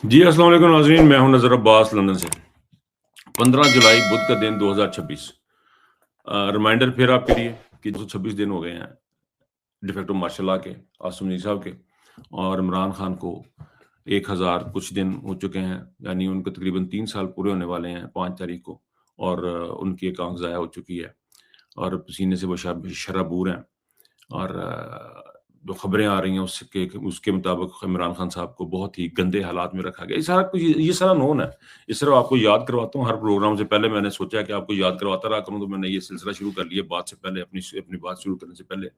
जी, अस्सलाम वालेकुम नाज़रीन, मैं हूं नज़र अब्बास लंदन से। 15 जुलाई बुध का दिन 2026। रिमाइंडर फिर आपके लिए कि 226 दिन हो गए हैं डिफेक्टो मार्शल लॉ के, आसिम मुनीर साहब के, और इमरान खान को 1000 कुछ दिन हो चुके हैं, यानी उनको तकरीबन 3 साल पूरे होने वाले हैं 5 तारीख को, और उनकी एक आँख ज़ाया हो चुकी है और पसीने से वो शराबूर हैं। और जो खबरें आ रही हैं उसके मुताबिक इमरान खान साहब को बहुत ही गंदे हालात में रखा गया। ये सारा नोन है। इस तरह आपको याद करवाता हूँ हर प्रोग्राम से पहले। मैंने सोचा कि आपको याद करवाता रहा करूँ, तो मैंने ये सिलसिला शुरू कर लिया बात से पहले, अपनी बात शुरू करने से पहले।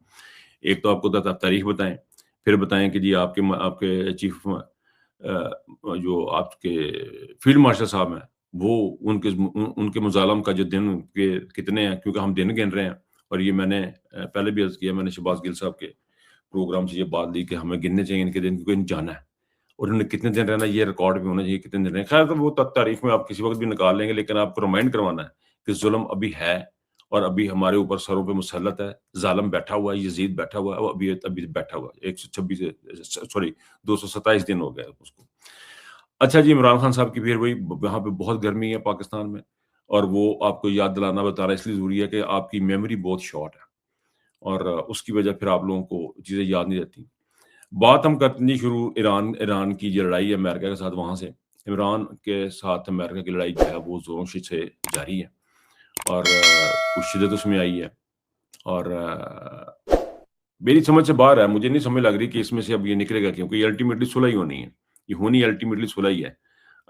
एक तो आपको तारीख बताएँ, फिर बताएँ कि जी आपके चीफ जो आपके फील्ड मार्शल साहब हैं, वो उनके मुज़ालम का जो दिन के कितने हैं, क्योंकि हम दिन गिन रहे हैं। और ये मैंने पहले भी अर्ज़ किया, मैंने शहबाज़ गिल साहब के प्रोग्राम से ये बात ली कि हमें गिनने चाहिए इनके दिन, क्योंकि इन्हें जाना है और उन्होंने कितने दिन रहना, ये रिकॉर्ड भी होना चाहिए कितने दिन रहे। खैर, तो वो तारीख में आप किसी वक़्त भी निकाल लेंगे, लेकिन आपको रिमाइंड करवाना है कि ज़ुल्म अभी है और अभी हमारे ऊपर सरों पे मुसल्लत है। ज़ालिम बैठा हुआ है, यज़ीद बैठा हुआ है, वो अभी अभी बैठा हुआ है। 126 सॉरी 227 दिन हो गए उसको। अच्छा जी, इमरान खान साहब की फिर वही वहाँ पे बहुत गर्मी है पाकिस्तान में, और वो आपको याद दिलाना बताना इसलिए ज़रूरी है कि आपकी मेमोरी बहुत शॉर्ट है, और उसकी वजह फिर आप लोगों को चीज़ें याद नहीं रहती। बात हम करते हैं शुरू ईरान ईरान की जो लड़ाई है अमेरिका के साथ, वहाँ से। इमरान के साथ अमेरिका की लड़ाई जो है वो ज़ोरों से जारी है, और कुछ शिद्दत उसमें आई है, और मेरी समझ से बाहर है। मुझे नहीं समझ लग रही कि इसमें से अब ये निकलेगा, क्योंकि ये अल्टीमेटली सुलह ही होनी है। ये होनी अल्टीमेटली सुलह ही है।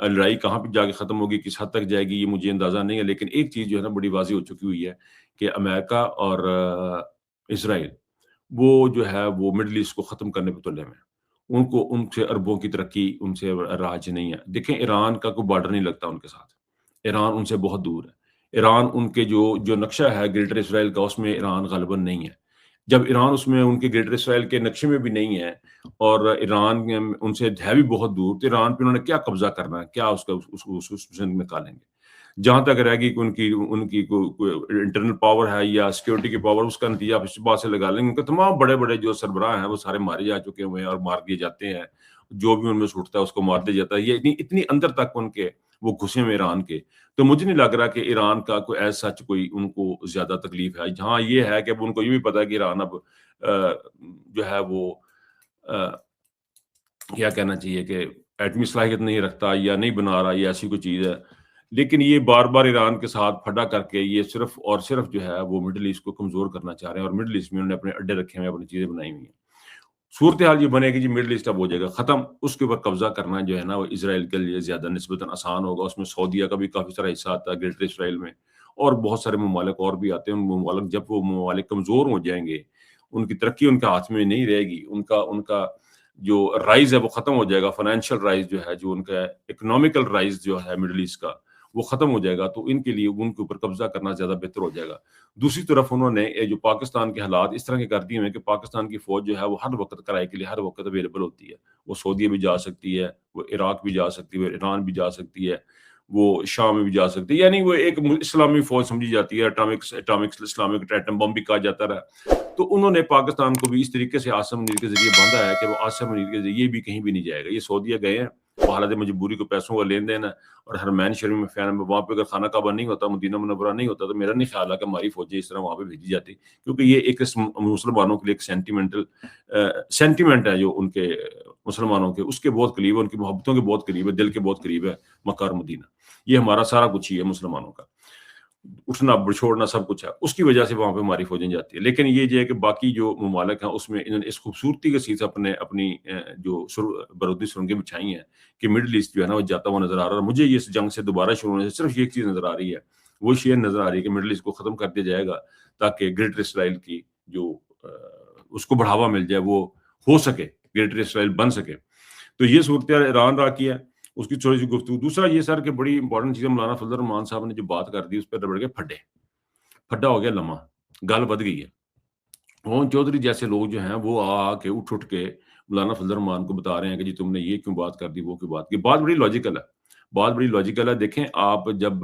लड़ाई कहाँ पे जाके ख़त्म होगी, किस हद तक जाएगी, ये मुझे अंदाज़ा नहीं है, लेकिन एक चीज़ जो है ना बड़ी वाज़ेह हो चुकी हुई है कि अमेरिका और इज़राइल, वो जो है वो मिडल ईस्ट को ख़त्म करने पे तुले हुए हैं। उनको उनसे अरबों की तरक्की उनसे राज नहीं है। देखें, ईरान का कोई बॉर्डर नहीं लगता उनके साथ। ईरान उनसे बहुत दूर है। ईरान उनके जो जो नक्शा है ग्रेटर इज़राइल का, उसमें ईरान ग़ालिबन नहीं है। जब ईरान उसमें उनके ग्रेटर इज़राइल के नक्शे में भी नहीं है, और ईरान उनसे है भी बहुत दूर, तो ईरान पे उन्होंने क्या कब्ज़ा करना है? क्या उसका उसमें निकालेंगे? जहाँ तक रहेगी कि उनकी उनकी कोई इंटरनल पावर है या सिक्योरिटी की पावर, उसका नतीजा आप इस बात से लगा लेंगे। उनके तमाम बड़े-बड़े जो सरबराह हैं, वो सारे मारे जा चुके हुए हैं और मार दिए जाते हैं। जो भी उनमें से उठता है, उसको मार दिया जाता है। ये इतनी इतनी अंदर तक उनके वो घुसे हुए ईरान के। तो मुझे नहीं लग रहा कि ईरान का कोई एज़ सच कोई उनको ज़्यादा तकलीफ़ है। जहाँ ये है कि अब उनको ये भी पता है कि ईरान अब जो है वो अ, क्या कहना चाहिए कि एटमी सलाहियत नहीं रखता या नहीं बना रहा, ये ऐसी कोई चीज़ है। लेकिन ये बार-बार ईरान के साथ फटा करके ये सिर्फ़ और सिर्फ़ जो है वो मिडल ईस्ट को कमज़ोर करना चाह रहे हैं, और मिडल ईस्ट में उन्होंने अपने अड्डे रखे हुए हैं, अपनी चीज़ें बनाई हुई हैं। सूरत-ए-हाल ये बनेगी जी, मिडल ईस्ट अब हो जाएगा ख़त्म। उसके ऊपर कब्ज़ा करना जो है ना, वो इज़राइल के लिए ज़्यादा निस्बतन आसान होगा। उसमें सऊदीया का भी काफ़ी सारा हिस्सा आता है ग्रेटर इज़राइल में, और बहुत सारे ममालिक और भी आते हैं। उन ममालिक, जब वो ममालिक कमज़ोर हो जाएँगे, उनकी तरक्की उनके हाथ में नहीं रहेगी, उनका उनका जो राइज़ है वो ख़त्म हो जाएगा, फाइनेंशियल राइज़ जो है, जो उनका इकोनॉमिकल राइज़ जो है मिडल ईस्ट का, वो ख़त्म हो जाएगा, तो इनके लिए उनके ऊपर कब्ज़ा करना ज़्यादा बेहतर हो जाएगा। दूसरी तरफ उन्होंने जो पाकिस्तान के हालात इस तरह के कर दिए हैं कि पाकिस्तान की फ़ौज जो है वो हर वक़्त किराए के लिए हर वक़्त अवेलेबल होती है। वो सऊदीया भी जा सकती है, वो इराक भी जा सकती है, वो ईरान भी जा सकती है, वो शाम में भी जा सकती है। यानी वो एक इस्लामी फ़ौज समझी जाती है, एटॉमिक इस्लामिक एटम बम भी कहा जाता रहा। तो उन्होंने पाकिस्तान को भी इस तरीके से आसिम मुनीर के ज़रिए बाँधा है कि वो आसिम मुनीर के ज़रिए भी कहीं भी नहीं जाएगा। ये सऊदीया गए हैं, वो हालत मजबूरी को पैसों का लेन-देन है, और हरमैन शरीफ में फ़ैन में वहाँ पे अगर खाना काबा नहीं होता, मदीना मुनव्वरा नहीं होता, तो मेरा नहीं ख़्याल है कि हमारी फ़ौजें इस तरह वहाँ पे भेजी जाती। क्योंकि ये एक मुसलमानों के लिए एक सेंटिमेंट है जो उनके मुसलमानों के, उसके बहुत करीब है, उनकी मोहब्बतों के बहुत करीब है, दिल के बहुत करीब है मक्का और मदीना। ये हमारा सारा कुछ ही है मुसलमानों का। उठना, छोड़ना सब कुछ है। उसकी वजह से वहाँ पे हमारी फ़ौजें जाती हैं। लेकिन ये जो है कि बाकी जो ममालिक हैं, उसमें इन्होंने इस खूबसूरती के साथ अपनी जो बारूदी सुरंगें बिछाई हैं कि मिडल ईस्ट जो है ना, वो जाता हुआ नज़र आ रहा है। और मुझे ये इस जंग से दोबारा शुरू होने से सिर्फ़ एक चीज़ नज़र आ रही है, वो ये नज़र आ रही है कि मिडल ईस्ट को ख़त्म कर दिया जाएगा, ताकि ग्रेटर इज़राइल की जो उसको बढ़ावा मिल जाए, वो हो सके, ग्रेटर इज़राइल बन सके। तो ये सूरत-ए-हाल ईरान इराक की है, उसकी थोड़ी-सी गुफ्तगू। दूसरा ये सर कि बड़ी इंपॉर्टेंट चीज़ है, मौलाना फजल रहमान साहब ने जो बात कर दी, उस पे रबड़ के फड्डे। फड्डा हो गया लम्हा, गल बध गई है। पवन चौधरी जैसे लोग जो हैं, वो के उठ-उठ के मौलाना फजल रहमान को बता रहे हैं कि जी तुमने ये क्यों बात कर दी, वो क्यों बात की। बात बड़ी लॉजिकल है, बात बड़ी लॉजिकल है। देखें, आप जब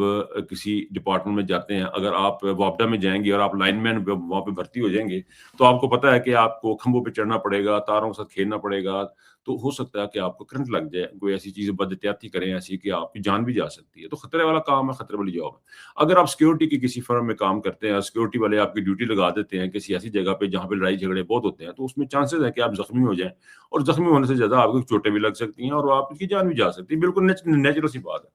किसी डिपार्टमेंट में जाते हैं, अगर आप वापडा में जाएँगे और आप लाइनमैन वहाँ पे भर्ती हो जाएँगे, तो आपको पता है कि आपको खंभों पे चढ़ना पड़ेगा, तारों के साथ खेलना पड़ेगा, تو ہو سکتا ہے کہ آپ کو کرنٹ لگ جائے, کوئی ایسی چیز بد احتیاطی کریں ایسی کہ آپ کی جان بھی جا سکتی ہے. تو خطرے والا کام ہے, خطرے والی جاب ہے. اگر آپ سیکورٹی کی کسی فرم میں کام کرتے ہیں اور سیکورٹی والے آپ کی ڈیوٹی لگا دیتے ہیں کسی ایسی جگہ پہ جہاں پہ لڑائی جھگڑے بہت ہوتے ہیں, تو اس میں چانسز ہے کہ آپ زخمی ہو جائیں, اور زخمی ہونے سے زیادہ آپ کو چوٹیں بھی لگ سکتی ہیں اور آپ کی جان بھی جا سکتی ہے. بالکل نیچرل سی بات ہے.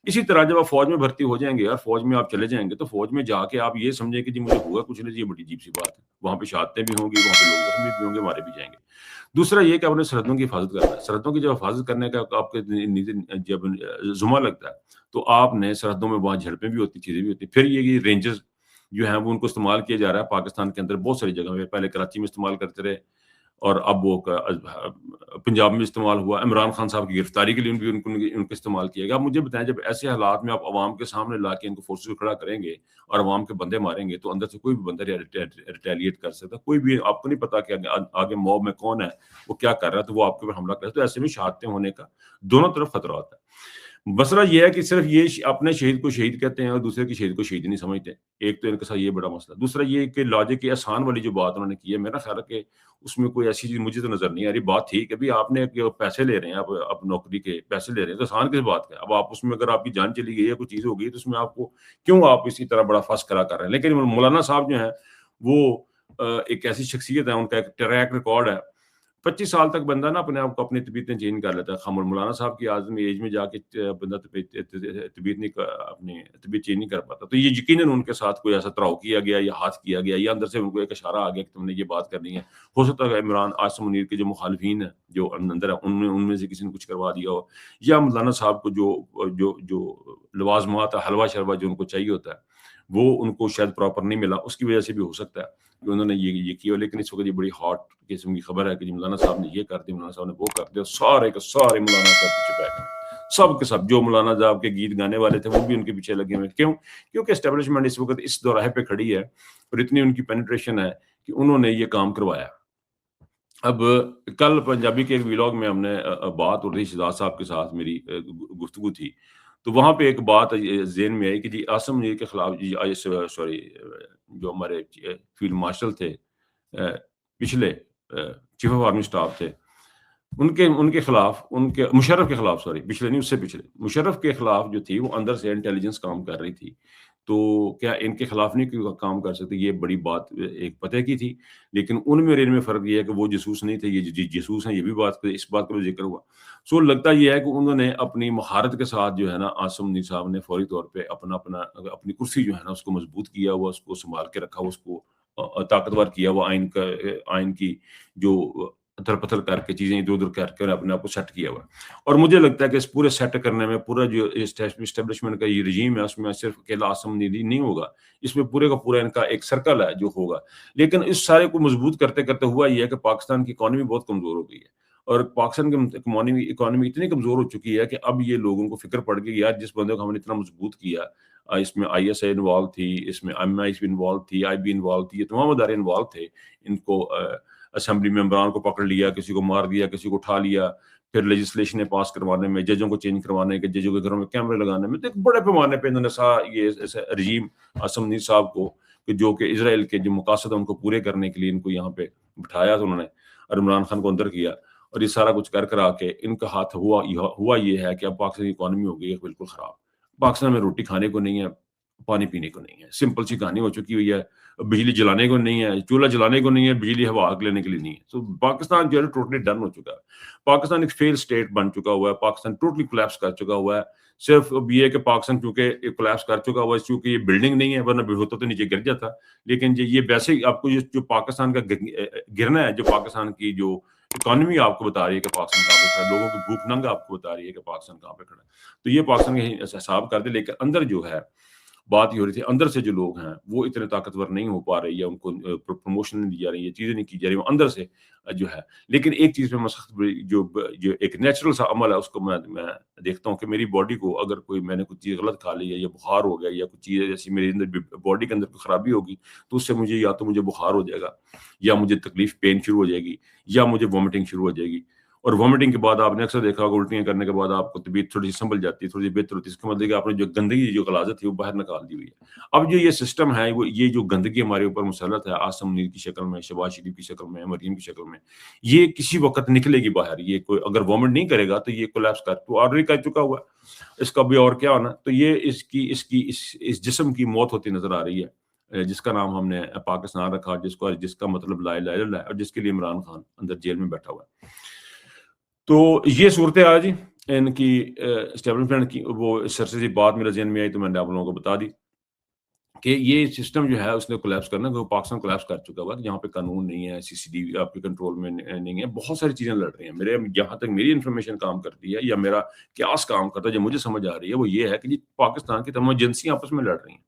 اسی طرح جب آپ فوج میں بھرتی ہو جائیں گے اور فوج میں آپ چلے جائیں گے, تو فوج میں جا کے آپ یہ سمجھیں کہ جی مجھے ہوا کچھ نہیں, یہ بڑی عجیب سی بات ہے. وہاں پہ شہادتیں بھی ہوں گی, وہاں پہ لوگ زخمی بھی ہوں گے, مارے بھی جائیں گے. دوسرا یہ کہ آپ نے سرحدوں کی حفاظت کرنا ہے. سرحدوں کی جب حفاظت کرنے کا آپ کے جب ذمہ لگتا ہے, تو آپ نے سرحدوں میں وہاں جھڑپیں بھی ہوتی, چیزیں بھی ہوتی. پھر یہ رینجرز جو ہیں وہ ان کو استعمال کیا جا رہا ہے پاکستان کے اندر بہت ساری جگہ میں. پہلے کراچی میں استعمال کرتے رہے, اور اب وہ پنجاب میں استعمال ہوا. عمران خان صاحب کی گرفتاری کے لیے بھی ان کو استعمال کیا گیا. آپ مجھے بتائیں, جب ایسے حالات میں آپ عوام کے سامنے لا کے ان کو فورسز کھڑا کریں گے اور عوام کے بندے ماریں گے, تو اندر سے کوئی بھی بندہ ریٹیلیٹ کر سکتا. کوئی بھی, آپ کو نہیں پتا کہ آگے موب میں کون ہے, وہ کیا کر رہا ہے, تو وہ آپ کے اوپر حملہ کرے. تو ایسے میں شہادتیں ہونے کا دونوں طرف خطرات ہے. مسئلہ یہ ہے کہ صرف یہ اپنے شہید کو شہید کہتے ہیں اور دوسرے کی شہید کو شہید نہیں سمجھتے. ایک تو ان کے ساتھ یہ بڑا مسئلہ. دوسرا یہ کہ لاجک کی آسان والی جو بات انہوں نے کی ہے, میرا خیال ہے کہ اس میں کوئی ایسی چیز مجھے تو نظر نہیں آ رہی. بات تھی کہ بھی آپ نے پیسے لے رہے ہیں, آپ نوکری کے پیسے لے رہے ہیں, تو آسان کس بات کا. اب آپ اس میں اگر آپ کی جان چلی گئی ہے, کوئی چیز ہو گئی, تو اس میں آپ کو کیوں آپ اسی طرح بڑا فس کرا کر رہے ہیں. لیکن مولانا صاحب جو ہیں وہ ایک ایسی شخصیت ہے, ان کا ایک ٹریک ریکارڈ ہے. 25 سال تک بندہ نا اپنے آپ کو اپنی طبیعتیں چینج کر لیتا ہے. خامر مولانا صاحب کی آدمی ایج میں جا کے بندہ طبیعت نہیں اپنی طبیعت چینج نہیں کر پاتا. تو یہ یقیناً ان کے ساتھ کوئی ایسا تراؤ کیا گیا یا ہاتھ کیا گیا, یا اندر سے ان کو ایک اشارہ آ گیا کہ تم نے یہ بات کرنی ہے. ہو سکتا ہے عمران عاصم منیر کے جو مخالفین ہیں جو اندر ہیں, ان میں سے کسی نے کچھ کروا دیا ہو, یا مولانا صاحب کو جو لوازمات حلوہ شلوہ جو ان کو چاہیے ہوتا ہے وہ ان کو شاید پراپر نہیں ملا, اس کی وجہ سے بھی ہو سکتا ہے کہ انہوں نے یہ کیا. لیکن اس وقت یہ بڑی ہاٹ قسم کی خبر ہے کہ مولانا صاحب نے یہ کر دی, مولانا صاحب نے وہ کر دیا. سارے کے سارے مولانا صاحب پیچھے بیٹھ گئے, سب کے سب. جو مولانا صاحب کے گیت گانے والے تھے وہ بھی ان کے پیچھے لگے ہوئے. کیوں؟ کیونکہ اسٹیبلشمنٹ اس وقت اس دوراہے پہ کھڑی ہے اور اتنی ان کی پینیٹریشن ہے کہ انہوں نے یہ کام کروایا. اب کل پنجابی کے ایک ویلاگ میں ہم نے بات اردو شہزاد صاحب کے ساتھ میری گفتگو تھی, تو وہاں پہ ایک بات ذہن میں آئی کہ جی عاصم منیر کے خلاف سوری جو ہمارے فیلڈ مارشل تھے پچھلے چیف آف آرمی اسٹاف تھے, ان کے خلاف, ان کے مشرف کے خلاف, سوری پچھلے نہیں اس سے پچھلے مشرف کے خلاف جو تھی وہ اندر سے انٹیلیجنس کام کر رہی تھی. تو کیا ان کے خلاف نہیں کوئی کام کر سکتے؟ یہ بڑی بات ایک پتہ کی تھی. لیکن ان میں اور ان میں فرق یہ ہے کہ وہ جاسوس نہیں تھے, یہ جاسوس ہیں. یہ بھی بات اس بات کا ذکر ہوا. سو لگتا یہ ہے کہ انہوں نے اپنی مہارت کے ساتھ جو ہے نا عاصم منیر صاحب نے فوری طور پہ اپنی کرسی جو ہے نا اس کو مضبوط کیا ہوا, اس کو سنبھال کے رکھا ہوا, اس کو طاقتور کیا ہوا, آئین کی جو اتھر پتھر کر کے چیزیں ادھر ادھر کر کے اپنے آپ کو سیٹ کیا ہوا. اور مجھے لگتا ہے کہ اس پورے سیٹ کرنے میں پورا جو اسٹیبلشمنٹ کا یہ رجیم ہے, اس میں صرف اکیلا عاصم منیر نہیں ہوگا, اس میں پورے کا پورا ان کا ایک سرکل ہے جو ہوگا. لیکن اس سارے کو مضبوط کرتے کرتے ہوا یہ ہے کہ پاکستان کی اکانومی بہت کمزور ہو گئی ہے, اور پاکستان کی اکانومی اتنی کمزور ہو چکی ہے کہ اب یہ لوگوں کو فکر پڑ گئی یار جس بندے کو ہم نے اتنا مضبوط کیا, اس میں آئی ایس آئی انوالو تھی, اس میں ایم آئی انوالو تھی, آئی بی انوالو تھی, یہ تمام ادارے انوالو تھے. ان کو اسمبلی ممبران کو پکڑ لیا, کسی کو مار دیا, کسی کو اٹھا لیا, پھر لیجسلیشن پاس کروانے میں, ججوں کو چینج کروانے کے, ججوں کے گھروں میں کیمرے لگانے میں. تو ایک بڑے پیمانے پہ انہوں نے یہ رجیم عاصم منیر صاحب کو جو کہ اسرائیل کے جو مقاصد ہیں ان کو پورے کرنے کے لیے ان کو یہاں پہ بٹھایا, تو انہوں نے اور عمران خان کو اندر کیا, اور یہ سارا کچھ کر آ کے ان کا ہاتھ ہوا یہ ہے کہ اب پاکستان کی اکانومی ہو گئی ہے بالکل خراب. پاکستان میں روٹی کھانے کو نہیں ہے, پانی پینے کو نہیں ہے, سمپل سی کہانی ہو چکی ہوئی ہے. بجلی جلانے کو نہیں ہے, چولہا جلانے کو نہیں ہے, بجلی ہوا لینے کے لیے نہیں ہے. تو پاکستان جو ہے ٹوٹلی ڈن ہو چکا ہے. پاکستان ایک فیل اسٹیٹ بن چکا ہوا ہے, پاکستان ٹوٹلی کولیپس کر چکا ہوا ہے. صرف اب یہ کہ پاکستان کیونکہ کولیپس کر چکا ہوا ہے, چونکہ یہ بلڈنگ نہیں ہے, ورنہ ہوتا تو نیچے گر جاتا. لیکن یہ ویسے ہی آپ کو جو پاکستان کا گرنا ہے, جو پاکستان کی جو اکانومی آپ کو بتا رہی ہے کہ پاکستان کہاں پہ کھڑا ہے, لوگوں کی بھوک ننگ آپ کو بتا رہی ہے کہ پاکستان کہاں پہ کھڑا ہے. تو یہ پاکستان کا حساب کر دے. لیکن اندر جو ہے بات یہ ہو رہی تھی, اندر سے جو لوگ ہیں وہ اتنے طاقتور نہیں ہو پا رہے, یا ان کو پروموشن نہیں دی جا رہی, یہ چیزیں نہیں کی جا رہی, وہ اندر سے جو ہے. لیکن ایک چیز میں سخت جو ایک نیچرل سا عمل ہے اس کو میں دیکھتا ہوں کہ میری باڈی کو اگر میں نے کچھ چیز غلط کھا لی ہے, یا بخار ہو گیا, یا کچھ چیز ایسی میرے اندر باڈی کے اندر کوئی خرابی ہوگی, تو اس سے مجھے یا تو مجھے بخار ہو جائے گا, یا مجھے تکلیف پین شروع ہو جائے گی, یا مجھے وومٹنگ شروع ہو جائے گی. اور वोमिटिंग के बाद आपने अक्सर देखा होगा उल्टियाँ करने के बाद आपको तबीयत थोड़ी-सी संभल जाती है, थोड़ी-सी बेहतर होती है। इसका मतलब कि आपने जो गंदगी जो गलाज़त थी वो बाहर निकाल दी हुई है। अब जो ये सिस्टम है वो ये जो गंदगी हमारे ऊपर मुसल्लत है आसिम मुनीर की शक्ल में, शहबाज शरीफ की शक्ल में, मरीम की शक्ल में, ये किसी वक़्त निकलेगी बाहर। ये कोई अगर वोमिट नहीं करेगा तो ये कोलैप्स तो ऑलरेडी कर चुका हुआ है। इसका भी और क्या होना। तो ये इसकी इसकी इस जिस्म की मौत होती नज़र आ रही है। जिसका नाम हमने पाकिस्तान रखा, जिसका मतलब ला इलाहा इल्लल्लाह है और जिसके लिए इमरान खान अंदर जेल में बैठा हुआ है। तो ये सूरत-ए-हाल जी इनकी एस्टेब्लिशमेंट की। वो सरसरी बात मेरे ज़हन में आई तो मैंने आप लोगों को बता दी कि ये सिस्टम जो है उसने कोलैप्स करना, वो पाकिस्तान कोलैप्स कर चुका हुआ है। जहाँ पे कानून नहीं है, सीसीटीवी आपके कंट्रोल में नहीं है, बहुत सारी चीज़ें लड़ रही हैं। मेरे जहाँ तक मेरी इन्फॉर्मेशन काम करती है या मेरा क्यास काम करता है, जो मुझे समझ आ रही है, वो ये है कि जी पाकिस्तान की तमाम एजेंसियाँ आपस में लड़ रही हैं।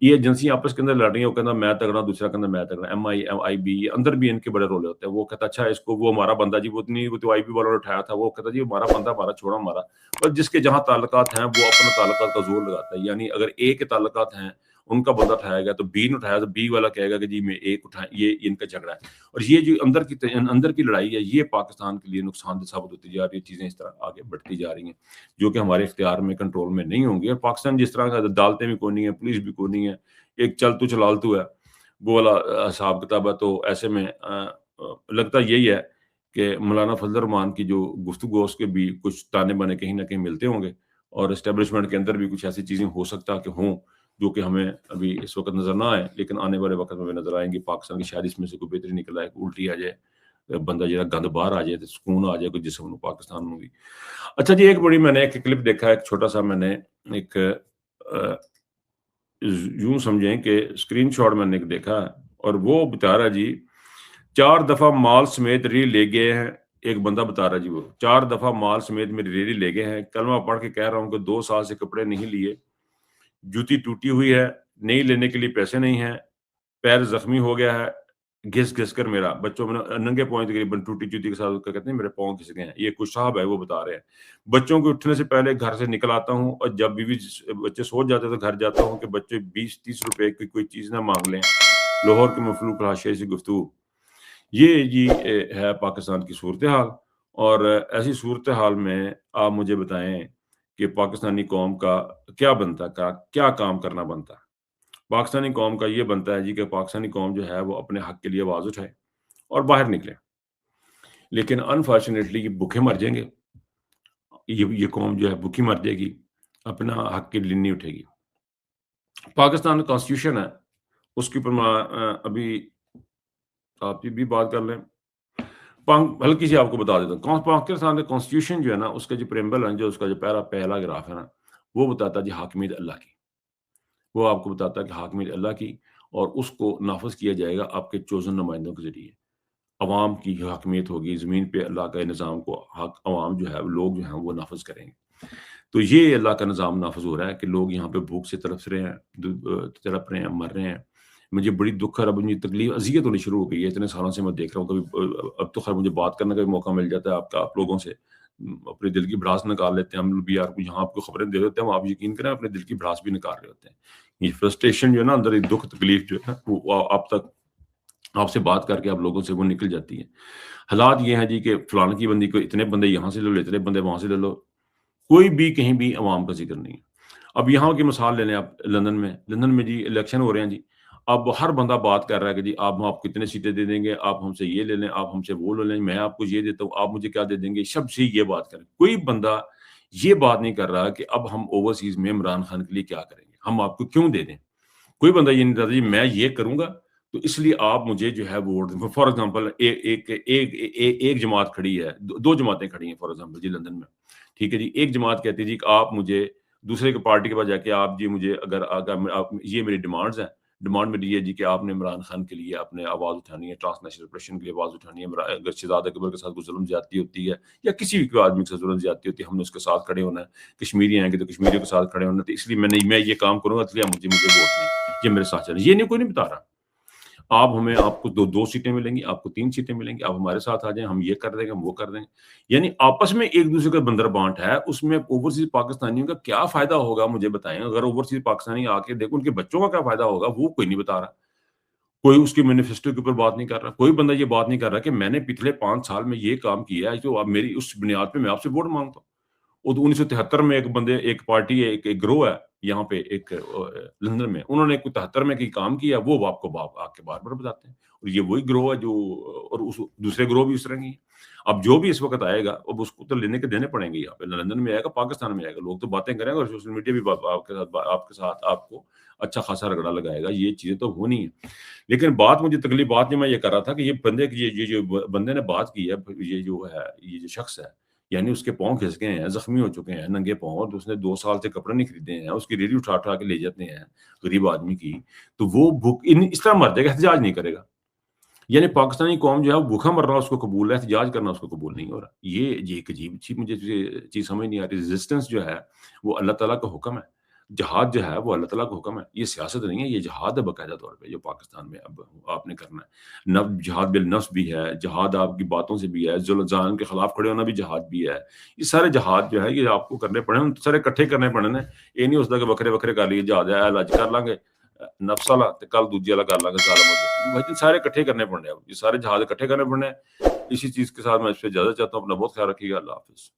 ये एजेंसियाँ आपस के अंदर लड़ रही हैं, वो कहता मैं तगड़ा, दूसरा कहता मैं तगड़ा। MI, MIB अंदर भी इनके बड़े रोले होते हैं। वो कहता अच्छा इसको वो हमारा बंदा जी, वो तो IB वालों ने उठाया था, वो कहता जी हमारा बंदा हमारा छोड़ा हमारा। और जिसके जहाँ ताल्लुकात हैं वो अपना ताल्लुकात का जोर लगाता है। यानी अगर A के ताल्लुकात हैं, उनका बंदा उठाया गया तो B ने उठाया तो B वाला कहेगा कि जी मैं A को उठाया, ये इनका झगड़ा है। और ये जो अंदर की लड़ाई है, ये पाकिस्तान के लिए नुकसानदेह साबित होती जा रही है। चीज़ें इस तरह आगे बढ़ती जा रही हैं, जो कि हमारे इख्तियार में, कंट्रोल में नहीं होंगी। और पाकिस्तान जिस तरह का अदालतें भी कोई नहीं है, पुलिस भी कोई नहीं है, एक चल तू चलाल तू है, वो वाला हिसाब किताब है। तो ऐसे में लगता यही है कि मौलाना फजल रहमान की जो गुफ्तगू है उसके भी कुछ ताने बाने कहीं न कहीं मिलते होंगे और एस्टेब्लिशमेंट के अंदर भी कुछ ऐसी चीज़ें हो सकता है कि हों, जो कि हमें अभी इस वक़्त नज़र ना आए, लेकिन आने वाले वक़्त में हमें नज़र आएँगी। पाकिस्तान की शायद इसमें से कोई बेहतरी निकल आए, उल्टी आ जाए, बंदा जो है गंद बाहर आ जाए, तो सुकून आ जाए कोई जिस्म नूं पाकिस्तान में भी। अच्छा जी, एक बड़ी मैंने एक क्लिप देखा है, एक छोटा-सा मैंने एक यूं समझें कि स्क्रीनशॉट मैंने एक देखा है और वो बता रहा जी 4 दफा माल समेत रेड़ी ले गए हैं। एक बंदा बता रहा जी, वो 4 दफा माल समेत मेरी रेड़ी ले गए हैं। कलमा पढ़ के कह रहा हूं कि 2 साल से कपड़े नहीं लिए, जूती टूटी हुई है, नई लेने के लिए पैसे नहीं है, पैर जख्मी हो गया है, घिस घिस कर मेरा बच्चों में नंगे पाँव तकरीबन टूटी जूती के साथ उसका कहते हैं मेरे पाँव घिस गए हैं। ये कुछ साहब है वो बता रहे हैं। बच्चों के उठने से पहले घर से निकल आता हूँ और जब बीवी बच्चे सो जाते तो घर जाता हूँ कि बच्चे 20-30 रुपए की कोई चीज ना मांग लें। लाहौर के मफलूक हाशिए से गुफ्तगू। ये जी है पाकिस्तान की सूरत हाल। और ऐसी सूरत हाल में आप मुझे बताएं कि पाकिस्तानी कौम का क्या बनता, का क्या काम करना बनता है। पाकिस्तानी कौम का ये बनता है जी कि पाकिस्तानी कौम जो है वो अपने हक के लिए आवाज उठाए और बाहर निकले। लेकिन अनफॉर्चुनेटली ये भूखे मर जाएंगे। ये कौम जो है भूखी मर जाएगी, अपना हक के लिए नहीं उठेगी। पाकिस्तान कॉन्स्टिट्यूशन है, उसके ऊपर अभी आप भी बात कर लें। हल्की सी आपको बता देता हूँ, पाकिस्तान का कॉन्स्टिट्यूशन जो है ना, उसका जो प्रेम्बल है, जो उसका जो पहला ग्राफ है ना, वो बताता है जी हाकिमियत अल्लाह की। वो आपको बताता है कि हाकिमियत अल्लाह की और उसको नाफिज किया जाएगा आपके चोज़न नुमाइंदों के ज़रिए। अवाम की हाकिमियत होगी, ज़मीन पे अल्लाह का निज़ाम को अवाम जो है, लोग जो हैं वो नाफिज करेंगे। तो ये अल्लाह का निज़ाम नाफिज हो रहा है कि लोग यहाँ पे भूख से तड़प रहे हैं, तड़प रहे हैं, मर रहे हैं। मुझे बड़ी दुःख और अब मुझे तकलीफ अज़ियत होनी शुरू हो गई है। इतने सालों से मैं देख रहा हूँ, कभी अब तो खैर मुझे बात करने का भी मौका मिल जाता है आप लोगों से। अपने दिल की भड़ास निकाल लेते हैं हम भी यार, यहाँ आपको खबरें दे देते हैं, आप यकीन करें अपने दिल की भड़ास भी निकाल रहे होते हैं। ये फ्रस्ट्रेशन जो है ना अंदर, ये दुःख तकलीफ जो है वो आप तक आपसे बात करके आप लोगों से वो निकल जाती है। हालात ये हैं जी कि फलाने की बंदी को इतने बंदे यहाँ से ले लो, इतने बंदे वहाँ से ले लो, कोई भी कहीं भी अवाम का ज़िक्र नहीं है। अब यहाँ की मिसाल ले लें आप, लंदन में जी इलेक्शन हो रहे हैं जी। अब हर बंदा बात कर रहा है कि जी आप हम आपको इतने सीटें दे देंगे, आप हमसे ये ले लें, आप हमसे वो ले लें, मैं आपको ये देता हूँ, आप मुझे क्या दे देंगे, सबसे ये बात करें। कोई बंदा ये बात नहीं कर रहा कि अब हम ओवरसीज़ में इमरान खान के लिए क्या करेंगे, हम आपको क्यों दे दें। कोई बंदा ये नहीं कहता जी मैं ये करूँगा, तो इसलिए आप मुझे जो है वोट दें। फॉर एग्ज़ाम्पल एक जमात खड़ी है, 2 जमातें खड़ी हैं फॉर एग्ज़ाम्पल जी लंदन में। ठीक है जी, एक जमात कहती है जी कि आप मुझे दूसरे की पार्टी के पास जाके आप जी मुझे अगर आप ये मेरी डिमांड्स हैं। डिमांड मेरी ये है जी कि आपने इमरान खान के लिए आपने आवाज़ उठानी है, ट्रांसनेशनल रिप्रेशन के लिए आवाज़ उठानी है। अगर शहजादा अकबर के साथ कोई ज़ुल्म ज़्यादती होती है या किसी भी आदमी के साथ ज़ुल्म ज़्यादती होती है, हमने उसके साथ खड़े होना है। कश्मीरी आएँगे तो कश्मीरियों के साथ खड़े होना है, तो इसलिए मैं ये काम करूँगा, इसलिए आप मुझे वोट दें। ये मेरे साथ चलें। ये नहीं, कोई नहीं बता रहा। आपको 2 सीटें मिलेंगी, आपको 3 सीटें मिलेंगी, आप हमारे साथ आ जाएँ, हम ये कर देंगे, हम वो कर देंगे। यानी आपस में एक-दूसरे का बंदर-बांट है, उसमें ओवरसीज़ पाकिस्तानियों का क्या फ़ायदा होगा मुझे बताएँ? अगर ओवरसीज़ पाकिस्तानी आके देखो उनके बच्चों का क्या फ़ायदा होगा, वो कोई नहीं बता रहा। کوئی اس کی مینیفیسٹو کے اوپر بات نہیں کر رہا, کوئی بندہ یہ بات نہیں کر رہا کہ میں نے پچھلے 5 سال میں یہ کام کیا ہے تو اب میری اس بنیاد پہ میں آپ سے ووٹ مانگتا ہوں. وہ 1973 میں ایک پارٹی ہے, ایک گروہ ہے یہاں پہ ایک لندن میں, انہوں نے 73 میں کوئی کام کیا, وہ آپ کو آ کے بار بار بتاتے ہیں, اور یہ وہی گروہ ہے جو, اور دوسرے گروہ بھی اس طرح کی ہیں. اب جو بھی اس وقت آئے گا اب اس کو تو لینے کے دینے پڑیں گے, یہاں پہ لندن میں آئے گا, پاکستان میں آئے گا, لوگ تو باتیں کریں گے اور سوشل میڈیا بھی آپ کے ساتھ آپ کو اچھا خاصا رگڑا لگائے گا, یہ چیزیں تو ہونی ہیں. لیکن بات مجھے تکلیف بات نہیں, میں یہ کر رہا تھا کہ یہ جو بندے نے بات کی ہے, یہ جو شخص ہے, یعنی اس کے پاؤں کھس گئے ہیں, زخمی ہو چکے ہیں, ننگے پاؤں, اور اس نے 2 سال سے کپڑے نہیں خریدے ہیں, اس کی ریڑھی اٹھا اٹھا کے لے جاتے ہیں غریب آدمی کی, تو وہ اس طرح مر جائے گا, احتجاج نہیں کرے گا. یعنی پاکستانی قوم جو ہے وہ بھوکا مر رہا, اس کو قبول ہے, احتجاج کرنا اس کو قبول نہیں ہو رہا. یہ ایک عجیب مجھے چیز سمجھ نہیں آ رہی. ریزسٹنس جو ہے وہ اللہ تعالیٰ کا حکم ہے, جہاد جو ہے وہ اللہ تعالیٰ کا حکم ہے, یہ سیاست نہیں ہے, یہ جہاد ہے باقاعدہ طور پہ جو پاکستان میں اب آپ نے کرنا ہے. جہاد بالنفس بھی ہے, جہاد آپ کی باتوں سے بھی ہے, ظالم کے خلاف کھڑے ہونا بھی جہاد بھی ہے. یہ سارے جہاد جو ہے یہ آپ کو کرنے پڑے, سارے کٹھے کرنے پڑنے. یہ نہیں ہوتا کہ بکھرے بکھرے کر لیے جہاد ہے, آج کر لیں گے نفس والا, کل دوجی والا کر لیں گے ظالم ہو جائے. سارے کٹھے کرنے پڑنے, اب یہ سارے جہاد کٹھے کرنے پڑنے. اسی چیز کے ساتھ میں اس پہ اجازت چاہتا ہوں. اپنا بہت خیال رکھیے گا. اللہ حافظ.